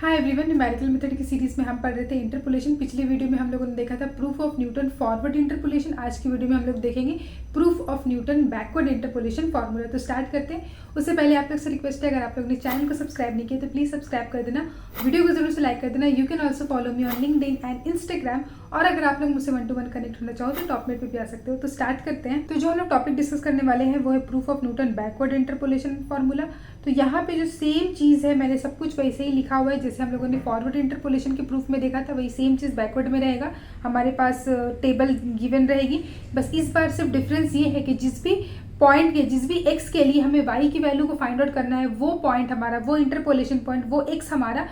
Hi everyone, numerical method की series में हम पढ़ रहे थे इंटरपोलेशन। पिछली वीडियो में हम लोगों ने देखा था proof of Newton forward interpolation. आज की वीडियो में हम लोग देखेंगे proof of Newton backward interpolation formula. तो स्टार्ट करते हैं। उससे पहले आप लोग से रिक्वेस्ट है, अगर आप लोग ने चैनल को सब्सक्राइब नहीं किया तो प्लीज सब्सक्राइब कर देना, वीडियो को जरूर से लाइक कर देना। You can also follow me on LinkedIn and Instagram. और अगर आप लोग मुझसे 1-to-1 कनेक्ट होना चाहो तो टॉपमेट पे भी आ सकते हो। तो स्टार्ट करते हैं। तो जो हम लोग टॉपिक डिस्कस करने वाले हैं वो है proof of Newton backward interpolation formula. तो यहाँ पे जो सेम चीज़ है, मैंने सब कुछ वैसे ही लिखा हुआ है जैसे हम लोगों ने फॉरवर्ड इंटरपोलेशन के प्रूफ में देखा था, वही सेम चीज़ बैकवर्ड में रहेगा। हमारे पास टेबल गिवन रहेगी। बस इस बार सिर्फ डिफरेंस ये है कि जिस भी पॉइंट के, जिस भी एक्स के लिए हमें वाई की वैल्यू को फाइंड आउट करना है, वो पॉइंट हमारा, वो इंटरपोलेशन पॉइंट, वो एक्स हमारा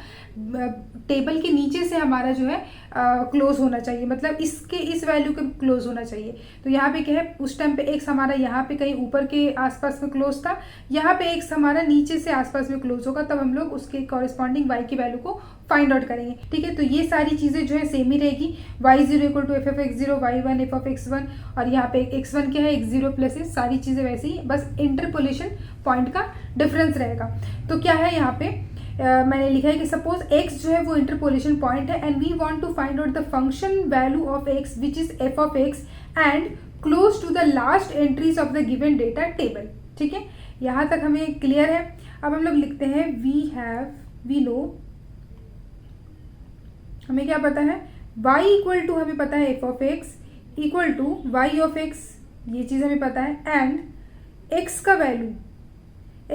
टेबल के नीचे से हमारा जो है क्लोज होना चाहिए, मतलब इसके इस वैल्यू के क्लोज होना चाहिए। तो यहाँ पे क्या है, उस टाइम पे एक्स हमारा यहाँ पे कहीं ऊपर के आसपास में क्लोज था, यहाँ पे एक्स हमारा नीचे से आसपास में क्लोज होगा, तब हम लोग उसके कॉरेस्पॉन्डिंग वाई की वैल्यू को फाइंड आउट करेंगे। ठीक है, तो ये सारी चीज़ें जो है सेम ही रहेगी। y0 equal to F of X zero, y1 F of x1, और यहाँ पे x1 क्या है, x0 प्लस है। सारी चीज़ें वैसे ही, बस इंटरपोलेशन पॉइंट का डिफरेंस रहेगा। तो क्या है यहाँ पे मैंने लिखा है कि सपोज x जो है वो इंटरपोलेशन पॉइंट है and we want to find out the function value of x which is f of x and close to the last entries of the given data table. ठीक है, यहाँ तक हमें clear है। अब हम लोग लिखते हैं वी नो, हमें क्या पता है, y इक्वल टू हमें पता है f of x equal to y of x, ये चीज़ हमें पता है। एंड x का वैल्यू,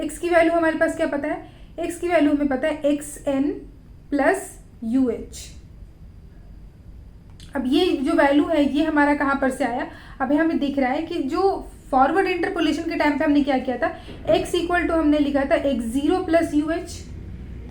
x की वैल्यू हमारे पास क्या पता है, x की वैल्यू हमें पता है xn प्लस UH। अब ये जो वैल्यू है ये हमारा कहाँ पर से आया, अभी हमें दिख रहा है कि जो फॉरवर्ड इंटरपोलेशन के टाइम पे हमने क्या किया था, x इक्वल टू हमने लिखा था x0 प्लस UH।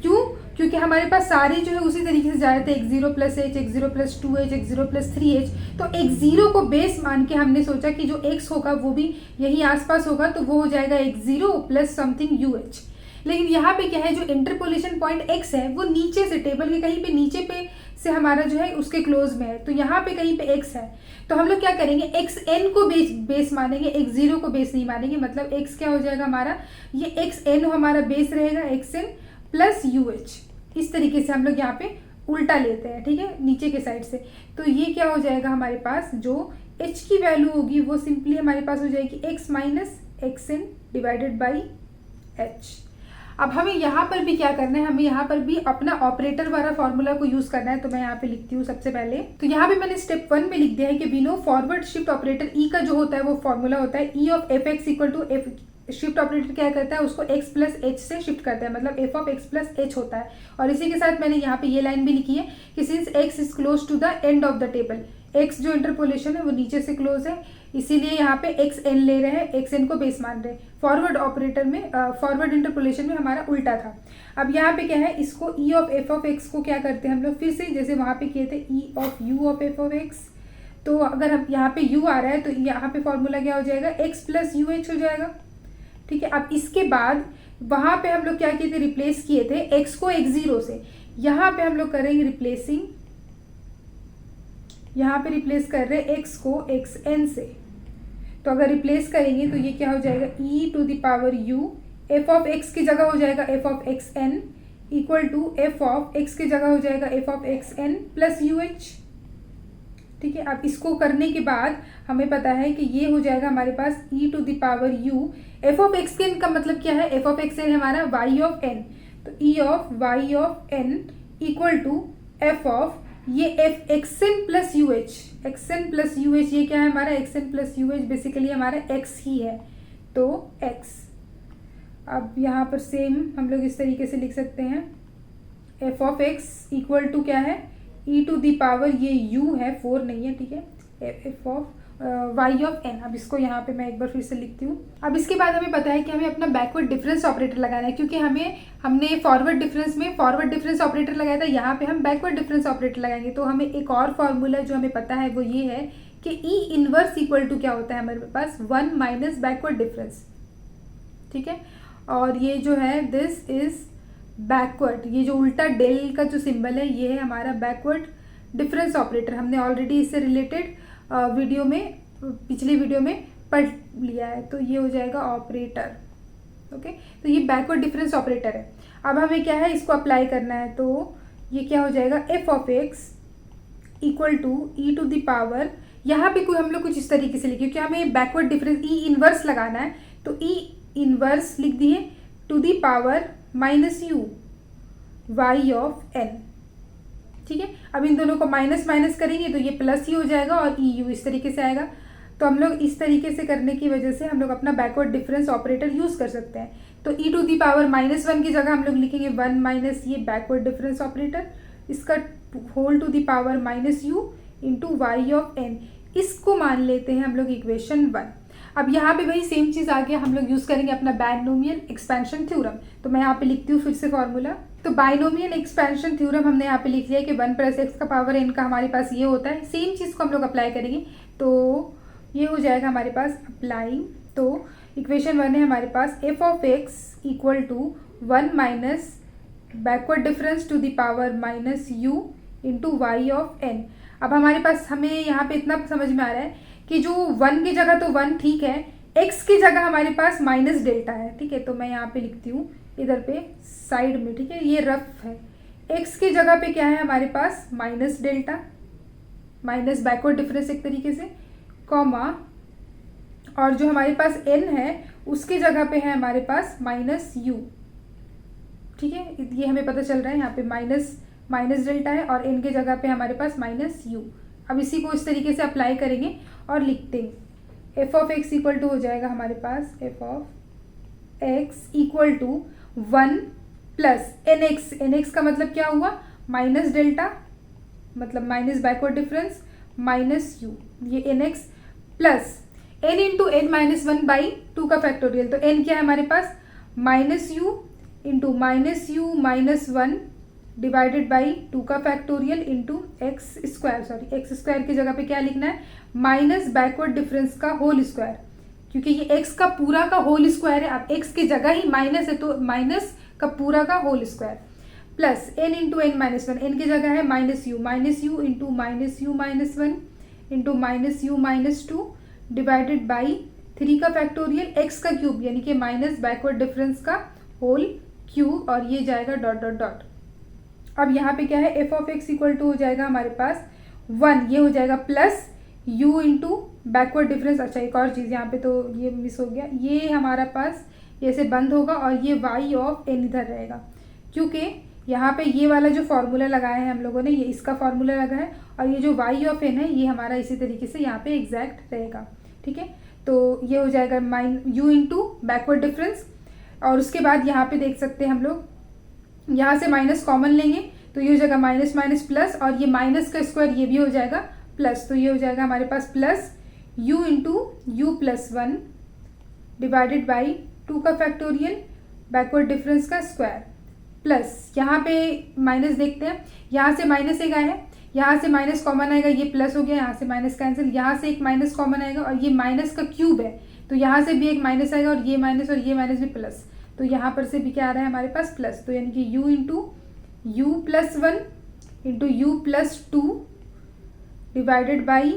क्यों? क्योंकि हमारे पास सारे जो है उसी तरीके से जा रहे थे, x0 plus h, x0 plus 2h, x0 plus 3h। तो x0 को बेस मान के हमने सोचा कि जो x होगा वो भी यही आसपास होगा, तो वो हो जाएगा x0 प्लस समथिंग UH। लेकिन यहाँ पे क्या है, जो इंटरपोलेशन पॉइंट x है वो नीचे से, टेबल के कहीं पे नीचे पे से हमारा जो है उसके क्लोज में है, तो यहाँ पे कहीं पे x है। तो हम लोग क्या करेंगे, xn को बेस मानेंगे, x0 को बेस नहीं मानेंगे। मतलब x क्या हो जाएगा हमारा, ये xn हमारा बेस रहेगा, xn प्लस UH। इस तरीके से हम लोग यहाँ पे उल्टा लेते हैं, ठीक है, नीचे के साइड से। तो ये क्या हो जाएगा हमारे पास, जो h की वैल्यू होगी वो सिंपली हमारे पास हो जाएगी x minus xn divided by h। अब हमें यहाँ पर भी क्या करना है, हमें यहाँ पर भी अपना ऑपरेटर वाला फॉर्मूला को यूज करना है। तो मैं यहाँ पे लिखती हूँ सबसे पहले, तो यहाँ पे मैंने स्टेप 1 में लिख दिया है कि we know forward shift operator E का जो होता है वो फॉर्मूला होता है E of F X equal to F. Shift operator क्या करता है, उसको x प्लस एच से शिफ्ट करता है, मतलब f of x plus H होता है। और इसी के साथ मैंने यहाँ पे ये लाइन भी लिखी है कि since x is close to the end of the table, x जो इंटरपोलेशन है वो नीचे से क्लोज है, इसीलिए यहाँ पे xn ले रहे हैं, xn को बेस मान रहे हैं। फॉरवर्ड ऑपरेटर में, फॉरवर्ड इंटरपोलेशन में हमारा उल्टा था। अब यहाँ पे क्या है, इसको e of f of x को क्या करते हैं हम लोग, फिर से जैसे वहाँ पे किए थे e of u of f of x। तो अगर हम यहाँ पे u आ रहा है तो यहाँ पे फॉर्मूला क्या हो जाएगा, x प्लस UH हो जाएगा। ठीक है, अब इसके बाद वहां पे हम लोग क्या किए थे, रिप्लेस किए थे x को x0 से। यहाँ पे हम लोग करेंगे रिप्लेसिंग, यहाँ पे रिप्लेस कर रहे हैं x को xn से। तो अगर रिप्लेस करेंगे तो ये क्या हो जाएगा, e to the power u, f of x की जगह हो जाएगा f of xn equal to f of x की जगह हो जाएगा f of xn plus UH। ठीक है, अब इसको करने के बाद हमें पता है कि ये हो जाएगा हमारे पास e to the power u। f of xn का मतलब क्या है, f ऑफ xn हमारा y ऑफ n, तो e of y of n equal to f of ये f xn plus UH, xn plus UH, ये क्या है हमारा xn प्लस UH, बेसिकली हमारा x ही है, तो x। अब यहाँ पर सेम हम लोग इस तरीके से लिख सकते हैं, f of x equal to क्या है, e टू दी पावर, ये u है, 4 नहीं है, ठीक है, f of y of n। अब इसको यहाँ पे मैं एक बार फिर से लिखती हूँ। अब इसके बाद हमें पता है कि हमें अपना बैकवर्ड डिफरेंस ऑपरेटर लगाना है, क्योंकि हमने फॉरवर्ड डिफरेंस में फॉरवर्ड डिफरेंस ऑपरेटर लगाया था, यहाँ पे हम बैकवर्ड डिफरेंस ऑपरेटर लगाएंगे। तो हमें एक और फॉर्मूला जो हमें पता है वो ये है कि ई इनवर्स इक्वल टू क्या होता है हमारे पास, 1 माइनस बैकवर्ड डिफरेंस। ठीक है, और ये जो है दिस इज बैकवर्ड, ये जो उल्टा डेल का जो सिंबल है ये है हमारा बैकवर्ड डिफरेंस ऑपरेटर। हमने ऑलरेडी इससे रिलेटेड वीडियो में, पिछली वीडियो में पढ़ लिया है। तो ये हो जाएगा ऑपरेटर। ओके, तो ये बैकवर्ड डिफरेंस ऑपरेटर है। अब हमें क्या है, इसको अप्लाई करना है, तो ये क्या हो जाएगा, F of X equal to E to the power, यहाँ पे कोई हम लोग कुछ इस तरीके से लिखे क्योंकि हमें बैकवर्ड डिफरेंस ई इनवर्स लगाना है, तो ई इनवर्स लिख दिए to the power minus U Y of N. ठीक है, अब इन दोनों को माइनस माइनस करेंगे तो ये प्लस ही हो जाएगा और ई यू इस तरीके से आएगा। तो हम लोग इस तरीके से करने की वजह से हम लोग अपना बैकवर्ड डिफरेंस ऑपरेटर यूज़ कर सकते हैं। तो E to the power minus one की जगह हम लोग लिखेंगे वन माइनस ये बैकवर्ड डिफरेंस ऑपरेटर, इसका whole to the power minus U into Y of N, इसको मान लेते हैं हम लोग इक्वेशन 1। अब यहाँ पे वही सेम चीज़ आ गया, हम लोग यूज़ करेंगे अपना बायनोमियल एक्सपेंशन थ्योरम। तो मैं यहाँ पे लिखती हूँ फिर से फॉर्मूला। तो बायनोमियल एक्सपेंशन थ्योरम हमने यहाँ पे लिख लिया कि 1 प्लस एक्स का पावर एन का हमारे पास ये होता है। सेम चीज़ को हम लोग अप्लाई करेंगे, तो ये हो जाएगा हमारे पास अप्लाइंग। तो इक्वेशन 1 है हमारे पास F of X equal to 1 minus backward difference to the power minus U into Y of N. अब हमारे पास हमें यहाँ पे इतना समझ में आ रहा है कि जो 1 की जगह तो 1 ठीक है, x की जगह हमारे पास माइनस डेल्टा है। ठीक है, तो मैं यहाँ पे लिखती हूँ इधर पे साइड में। ठीक है, ये रफ है, x की जगह पे क्या है हमारे पास minus delta, minus backward difference एक तरीके से, कॉमा, और जो हमारे पास n है उसकी जगह पे है हमारे पास माइनस u। ठीक है, ये हमें पता चल रहा है, यहाँ पे माइनस डेल्टा है और n की जगह पे हमारे पास माइनस u। अब इसी को इस तरीके से अप्लाई करेंगे और लिखते हैं F of X equal to हो जाएगा हमारे पास F of X equal to 1 plus N X का मतलब क्या हुआ, माइनस डेल्टा, मतलब minus backward difference minus U, ये N X plus N into N minus 1 by 2 का फैक्टोरियल। तो एन क्या है हमारे पास minus U into minus U minus 1 divided by 2 का factorial into X square, sorry x square की जगह पे क्या लिखना है, माइनस बैकवर्ड डिफरेंस का होल स्क्वायर, क्योंकि ये एक्स का पूरा का होल स्क्वायर है। अब एक्स की जगह ही माइनस है तो माइनस का पूरा का whole square plus N into N minus 1, N की जगह है minus U into minus U minus 1 into minus U minus 2 divided by 3 का फैक्टोरियल एक्स का क्यूब, यानी कि माइनस बैकवर्ड डिफरेंस का होल क्यूब, और ये जाएगा डॉट डॉट डॉट। अब यहाँ पे क्या है, F of X equal to हो जाएगा हमारे पास 1, ये हो जाएगा plus u into backward difference. अच्छा, एक और चीज़ यहाँ पे तो ये मिस हो गया, ये हमारा पास ऐसे बंद होगा और ये y ऑफ n इधर रहेगा, क्योंकि यहाँ पे ये वाला जो फार्मूला लगाया है हम लोगों ने, ये इसका फार्मूला लगा है, और ये जो y ऑफ n है ये हमारा इसी तरीके से यहाँ पे एग्जैक्ट रहेगा। ठीक है, तो ये हो जाएगा u इंटू बैकवर्ड डिफरेंस, और उसके बाद यहाँ पे देख सकते हैं हम लोग, यहाँ से माइनस कॉमन लेंगे तो ये हो जाएगा माइनस माइनस प्लस, और ये माइनस का स्क्वायर ये भी हो जाएगा प्लस, तो ये हो जाएगा हमारे पास plus u into U plus 1 divided by 2 का फैक्टोरियल बैकवर्ड डिफरेंस का स्क्वायर, प्लस यहाँ पे माइनस देखते हैं, यहाँ से माइनस एक आया है, यहाँ से माइनस कॉमन आएगा, ये प्लस हो गया, यहाँ से माइनस कैंसिल, यहाँ से एक माइनस कॉमन आएगा और ये माइनस का क्यूब है तो यहाँ से भी एक माइनस आएगा, और ये माइनस भी प्लस, तो यहाँ पर से भी क्या आ रहा है हमारे पास प्लस, तो यानी कि u into U plus 1 into U plus 2 divided by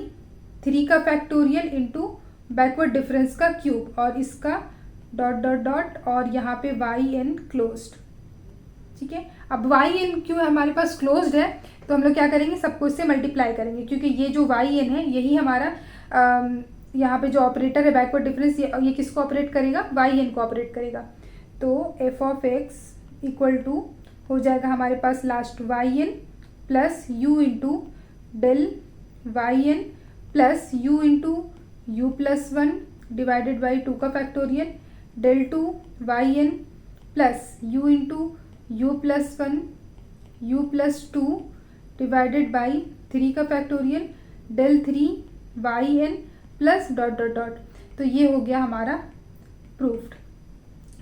3 का फैक्टोरियल इंटू बैकवर्ड डिफरेंस का क्यूब, और इसका डॉट डॉट डॉट, और यहाँ पे वाई एन क्लोज्ड। ठीक है, अब वाई एन क्यों हमारे पास क्लोज्ड है, तो हम लोग क्या करेंगे, सबको इससे मल्टीप्लाई करेंगे, क्योंकि ये जो वाई एन है यही हमारा यहाँ पे जो ऑपरेटर है बैकवर्ड डिफरेंस, ये किसको ऑपरेट करेगा, वाई एन को ऑपरेट करेगा। तो F of X equal to हो जाएगा हमारे पास last Y N plus U into del Y N plus U into U plus 1 divided by 2 का factorial del 2 Y N plus U into U plus 1 U plus 2 divided by 3 का factorial del 3 Y N plus dot dot dot. तो ये हो गया हमारा proofed.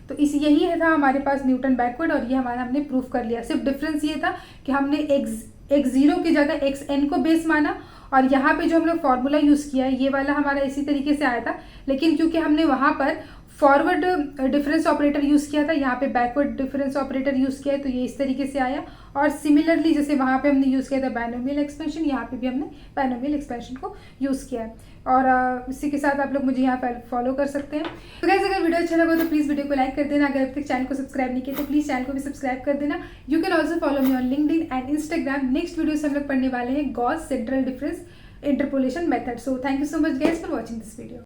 तो यही था हमारे पास न्यूटन बैकवर्ड, और ये हमारा हमने प्रूफ कर लिया। सिर्फ डिफरेंस ये था कि हमने एक्स जीरो की जगह एक्स एन को बेस माना, और यहाँ पे जो हम लोग फॉर्मूला यूज़ किया है ये वाला हमारा इसी तरीके से आया था, लेकिन क्योंकि हमने वहाँ पर फॉरवर्ड डिफरेंस ऑपरेटर यूज़ किया था, यहाँ पे बैकवर्ड डिफरेंस ऑपरेटर यूज़ किया है, तो ये इस तरीके से आया। और सिमिलरली जैसे वहाँ पे हमने यूज़ किया था बायनोमियल एक्सपेंशन, यहाँ पे भी हमने बायनोमियल एक्सपेंशन को यूज़ किया है। और इसी के साथ आप लोग मुझे यहाँ पर फॉलो कर सकते हैं। तो गाइस अगर वीडियो अच्छा लगा तो प्लीज़ वीडियो को लाइक कर देना। अगर अब तक चैनल को सब्सक्राइब नहीं किया तो प्लीज़ चैनल को भी सब्सक्राइब कर देना। You can also follow me on LinkedIn and Instagram. Next video से हम लोग पढ़ने वाले हैं Gauss central difference interpolation method. So thank you so much guys for watching this video.